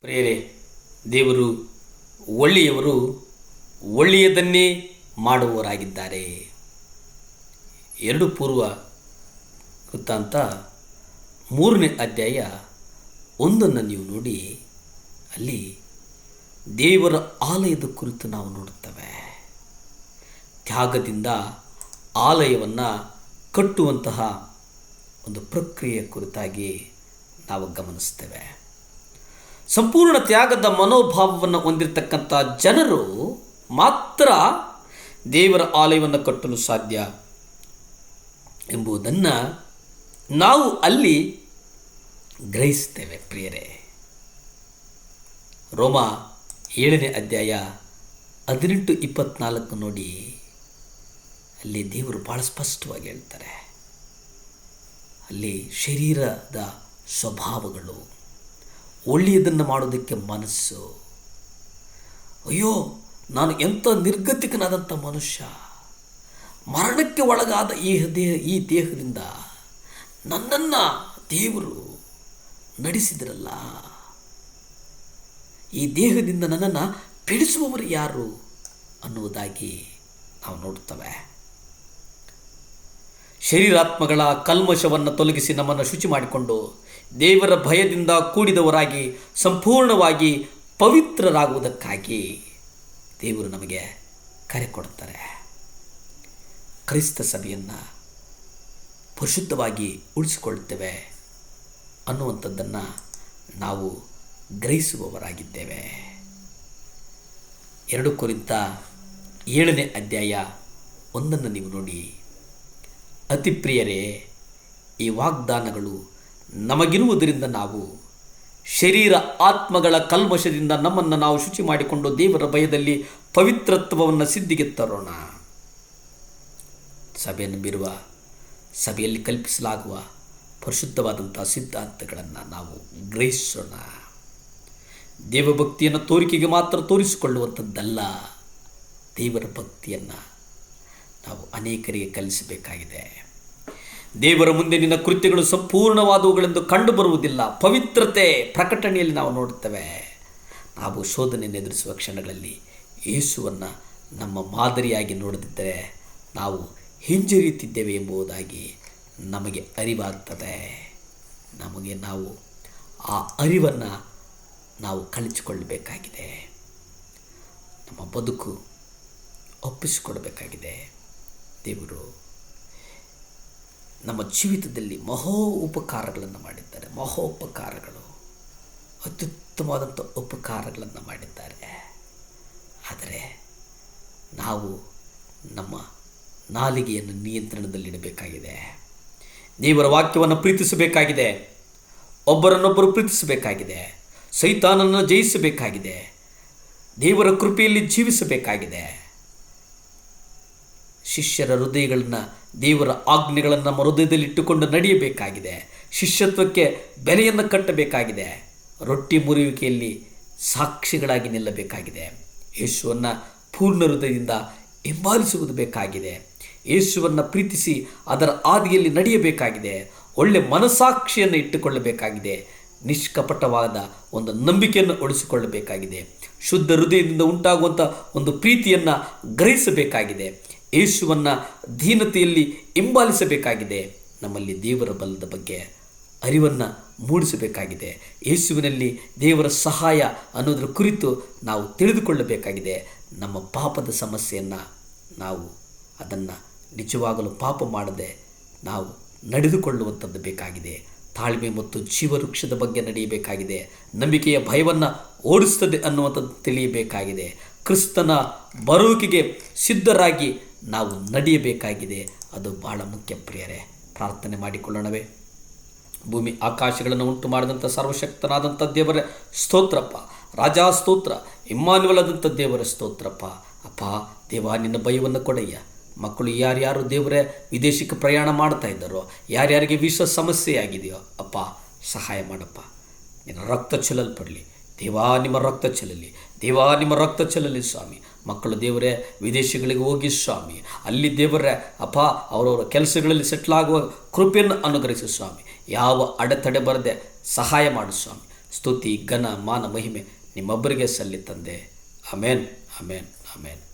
ಪ್ರಿಯರೇ, ದೇವರು ಒಳ್ಳೆಯವರು, ಒಳ್ಳೆಯದನ್ನೇ ಮಾಡುವವರಾಗಿದ್ದಾರೆ. 2 ಪೂರ್ವ ವೃತ್ತಾಂತ 3ನೇ ಅಧ್ಯಾಯ 1 ನೀವು ನೋಡಿ, ಅಲ್ಲಿ ದೇವರ ಆಲಯದ ಕುರಿತು ನಾವು ನೋಡುತ್ತೇವೆ. ತ್ಯಾಗದಿಂದ ಆಲಯವನ್ನು ಕಟ್ಟುವಂತಹ ಒಂದು ಪ್ರಕ್ರಿಯೆ ಕುರಿತಾಗಿ ನಾವು ಗಮನಿಸ್ತೇವೆ. ಸಂಪೂರ್ಣ ತ್ಯಾಗದ ಮನೋಭಾವವನ್ನು ಹೊಂದಿರತಕ್ಕಂಥ ಜನರು ಮಾತ್ರ ದೇವರ ಆಲಯವನ್ನು ಕಟ್ಟಲು ಸಾಧ್ಯ ಎಂಬುದನ್ನು ನಾವು ಅಲ್ಲಿ ಗ್ರಹಿಸ್ತೇವೆ. ಪ್ರಿಯರೇ, ರೋಮ 7ನೇ ಅಧ್ಯಾಯ 18-24 ನೋಡಿ, ಅಲ್ಲಿ ದೇವರು ಭಾಳ ಸ್ಪಷ್ಟವಾಗಿ ಹೇಳ್ತಾರೆ. ಅಲ್ಲಿ ಶರೀರದ ಸ್ವಭಾವಗಳು, ಒಳ್ಳೆಯದನ್ನು ಮಾಡೋದಕ್ಕೆ ಮನಸ್ಸು, ಅಯ್ಯೋ ನಾನು ಎಂಥ ನಿರ್ಗತಿಕನಾದಂಥ ಮನುಷ್ಯ, ಮರಣಕ್ಕೆ ಒಳಗಾದ ಈ ದೇಹದಿಂದ ನನ್ನನ್ನು ದೇವರು ನಡೆಸಿದ್ರಲ್ಲ, ಈ ದೇಹದಿಂದ ನನ್ನನ್ನು ಬಿಡಿಸುವವರು ಯಾರು ಅನ್ನುವುದಾಗಿ ನಾವು ನೋಡುತ್ತೇವೆ. ಶರೀರಾತ್ಮಗಳ ಕಲ್ಮಶವನ್ನು ತೊಲಗಿಸಿ ನಮ್ಮನ್ನು ಶುಚಿ ಮಾಡಿಕೊಂಡು ದೇವರ ಭಯದಿಂದ ಕೂಡಿದವರಾಗಿ ಸಂಪೂರ್ಣವಾಗಿ ಪವಿತ್ರರಾಗುವುದಕ್ಕಾಗಿ ದೇವರು ನಮಗೆ ಕರೆ ಕೊಡುತ್ತಾರೆ. ಕ್ರೈಸ್ತ ಸಭೆಯನ್ನು ಪರಿಶುದ್ಧವಾಗಿ ಉಳಿಸಿಕೊಳ್ಳುತ್ತೇವೆ ಅನ್ನುವಂಥದ್ದನ್ನು ನಾವು ಗ್ರಹಿಸುವವರಾಗಿದ್ದೇವೆ. 2 ಕೊರಿಂಥ 7ನೇ ಅಧ್ಯಾಯ 1 ನೀವು ನೋಡಿ, ಅತಿ ಪ್ರಿಯರೇ, ಈ ವಾಗ್ದಾನಗಳು ನಮಗಿರುವುದರಿಂದ ನಾವು ಶರೀರ ಆತ್ಮಗಳ ಕಲ್ಮಶದಿಂದ ನಮ್ಮನ್ನು ನಾವು ಶುಚಿ ಮಾಡಿಕೊಂಡು ದೇವರ ಭಯದಲ್ಲಿ ಪವಿತ್ರತ್ವವನ್ನು ಸಿದ್ಧಿಗೆ ತರೋಣ. ಸಭೆಯನ್ನು ಬಿರುವ ಸಭೆಯಲ್ಲಿ ಕಲ್ಪಿಸಲಾಗುವ ಪರಿಶುದ್ಧವಾದಂಥ ಸಿದ್ಧಾಂತಗಳನ್ನು ನಾವು ಗ್ರಹಿಸೋಣ. ದೇವಭಕ್ತಿಯನ್ನು ತೋರಿಕೆಗೆ ಮಾತ್ರ ತೋರಿಸಿಕೊಳ್ಳುವಂಥದ್ದಲ್ಲ, ದೇವರ ಭಕ್ತಿಯನ್ನು ನಾವು ಅನೇಕರಿಗೆ ಕಲಿಸಬೇಕಾಗಿದೆ. ದೇವರ ಮುಂದೆ ನಿನ್ನ ಕೃತ್ಯಗಳು ಸಂಪೂರ್ಣವಾದವುಗಳೆಂದು ಕಂಡು ಬರುವುದಿಲ್ಲ. ಪವಿತ್ರತೆ ಪ್ರಕಟಣೆಯಲ್ಲಿ ನಾವು ನೋಡುತ್ತೇವೆ. ನಾವು ಶೋಧನೆಯನ್ನು ಎದುರಿಸುವ ಕ್ಷಣಗಳಲ್ಲಿ ಯೇಸುವನ್ನು ನಮ್ಮ ಮಾದರಿಯಾಗಿ ನೋಡದಿದ್ದರೆ ನಾವು ಹಿಂಜರಿಯುತ್ತಿದ್ದೇವೆ ಎಂಬುದಾಗಿ ನಮಗೆ ಅರಿವಾಗ್ತದೆ. ನಾವು ಆ ಅರಿವನ್ನು ನಾವು ಕಲಿಸಿಕೊಳ್ಳಬೇಕಾಗಿದೆ. ನಮ್ಮ ಬದುಕು ಒಪ್ಪಿಸಿಕೊಡಬೇಕಾಗಿದೆ. ದೇವರು ನಮ್ಮ ಜೀವಿತದಲ್ಲಿ ಉಪಕಾರಗಳನ್ನು ಮಾಡಿದ್ದಾರೆ. ಉಪಕಾರಗಳು, ಅತ್ಯುತ್ತಮವಾದಂಥ ಉಪಕಾರಗಳನ್ನು ಮಾಡಿದ್ದಾರೆ. ಆದರೆ ನಾವು ನಮ್ಮ ನಾಲಿಗೆಯನ್ನು ನಿಯಂತ್ರಣದಲ್ಲಿಡಬೇಕಾಗಿದೆ. ದೇವರ ವಾಕ್ಯವನ್ನು ಪ್ರೀತಿಸಬೇಕಾಗಿದೆ. ಒಬ್ಬರನ್ನೊಬ್ಬರು ಪ್ರೀತಿಸಬೇಕಾಗಿದೆ. ಸೈತಾನನ್ನು ಜಯಿಸಬೇಕಾಗಿದೆ. ದೇವರ ಕೃಪೆಯಲ್ಲಿ ಜೀವಿಸಬೇಕಾಗಿದೆ. ಶಿಷ್ಯರ ಹೃದಯಗಳನ್ನು, ದೇವರ ಆಜ್ಞೆಗಳನ್ನು ನಮ್ಮ ಹೃದಯದಲ್ಲಿಟ್ಟುಕೊಂಡು ನಡೆಯಬೇಕಾಗಿದೆ. ಶಿಷ್ಯತ್ವಕ್ಕೆ ಬೆಲೆಯನ್ನು ಕಟ್ಟಬೇಕಾಗಿದೆ. ರೊಟ್ಟಿ ಮುರಿಯುವಿಕೆಯಲ್ಲಿ ಸಾಕ್ಷಿಗಳಾಗಿ ನಿಲ್ಲಬೇಕಾಗಿದೆ. ಯೇಸುವನ್ನು ಪೂರ್ಣ ಹೃದಯದಿಂದ ಹಿಂಬಾಲಿಸುವುದು ಬೇಕಾಗಿದೆ. ಯೇಸುವನ್ನು ಪ್ರೀತಿಸಿ ಅದರ ಹಾದಿಯಲ್ಲಿ ನಡೆಯಬೇಕಾಗಿದೆ. ಒಳ್ಳೆ ಮನಸ್ಸಾಕ್ಷಿಯನ್ನು ಇಟ್ಟುಕೊಳ್ಳಬೇಕಾಗಿದೆ. ನಿಷ್ಕಪಟವಾದ ಒಂದು ನಂಬಿಕೆಯನ್ನು ಉಳಿಸಿಕೊಳ್ಳಬೇಕಾಗಿದೆ. ಶುದ್ಧ ಹೃದಯದಿಂದ ಉಂಟಾಗುವಂಥ ಒಂದು ಪ್ರೀತಿಯನ್ನು ಗ್ರಹಿಸಬೇಕಾಗಿದೆ. ಯೇಸುವನ್ನು ದೀನತೆಯಲ್ಲಿ ಹಿಂಬಾಲಿಸಬೇಕಾಗಿದೆ. ನಮ್ಮಲ್ಲಿ ದೇವರ ಬಲದ ಬಗ್ಗೆ ಅರಿವನ್ನು ಮೂಡಿಸಬೇಕಾಗಿದೆ. ಯೇಸುವಿನಲ್ಲಿ ದೇವರ ಸಹಾಯ ಅನ್ನೋದರ ಕುರಿತು ನಾವು ತಿಳಿದುಕೊಳ್ಳಬೇಕಾಗಿದೆ. ನಮ್ಮ ಪಾಪದ ಸಮಸ್ಯೆಯನ್ನು ನಾವು ಅದನ್ನು ನಿಜವಾಗಲೂ ಪಾಪ ಮಾಡದೆ ನಾವು ನಡೆದುಕೊಳ್ಳುವಂಥದ್ದು ಬೇಕಾಗಿದೆ. ತಾಳ್ಮೆ ಮತ್ತು ಜೀವವೃಕ್ಷದ ಬಗ್ಗೆ ನಡೆಯಬೇಕಾಗಿದೆ. ನಂಬಿಕೆಯ ಭಯವನ್ನು ಓಡಿಸ್ತದೆ ಅನ್ನುವಂಥದ್ದು ತಿಳಿಯಬೇಕಾಗಿದೆ. ಕ್ರಿಸ್ತನ ಬರುವಿಕೆಗೆ ಸಿದ್ಧರಾಗಿ ನಾವು ನಡೆಯಬೇಕಾಗಿದೆ. ಅದು ಬಹಳ ಮುಖ್ಯ. ಪ್ರಿಯರೇ, ಪ್ರಾರ್ಥನೆ ಮಾಡಿಕೊಳ್ಳೋಣವೇ? ಭೂಮಿ ಆಕಾಶಗಳನ್ನು ಉಂಟು ಮಾಡಿದಂಥ ಸರ್ವಶಕ್ತನಾದಂಥ ದೇವರ ಸ್ತೋತ್ರಪ್ಪ. ರಾಜಾ ಸ್ತೋತ್ರ. ಇಮ್ಮಾನುವೇಲನಾದಂಥ ದೇವರ ಸ್ತೋತ್ರಪ್ಪ. ಅಪ್ಪ ದೇವ, ನಿನ್ನ ಭಯವನ್ನು ಕೊಡಯ್ಯ. ಮಕ್ಕಳು ಯಾರ್ಯಾರು ದೇವರೇ ವಿದೇಶಕ್ಕೆ ಪ್ರಯಾಣ ಮಾಡ್ತಾ ಇದ್ದಾರೋ, ಯಾರ್ಯಾರಿಗೆ ವಿಷ ಸಮಸ್ಯೆ ಆಗಿದೆಯೋ ಅಪ್ಪ ಸಹಾಯ ಮಾಡಪ್ಪ. ನಿನ್ನ ರಕ್ತ ಚೆಲ್ಲಲ್ಪಡಲಿ ದೇವಾ, ನಿಮ್ಮ ರಕ್ತ ಚೆಲ್ಲಲಿ ದೇವಾ, ನಿಮ್ಮ ರಕ್ತ ಚೆಲ್ಲಲಿ ಸ್ವಾಮಿ. ಮಕ್ಕಳು ದೇವರೇ ವಿದೇಶಗಳಿಗೆ ಹೋಗಿ ಸ್ವಾಮಿ, ಅಲ್ಲಿ ದೇವರೇ ಅಪ್ಪ ಅವರವರ ಕೆಲಸಗಳಲ್ಲಿ ಸೆಟ್ಲ್ ಆಗುವ ಕೃಪೆಯನ್ನು ಅನುಗ್ರಹಿಸು ಸ್ವಾಮಿ. ಯಾವ ಅಡೆತಡೆ ಬರದೆ ಸಹಾಯ ಮಾಡು ಸ್ವಾಮಿ. ಸ್ತುತಿ ಘನ ಮಾನ ಮಹಿಮೆ ನಿಮ್ಮೊಬ್ಬರಿಗೆ ಸಲ್ಲಿ ತಂದೆ. ಆಮೇನ್, ಆಮೇನ್, ಆಮೇನ್.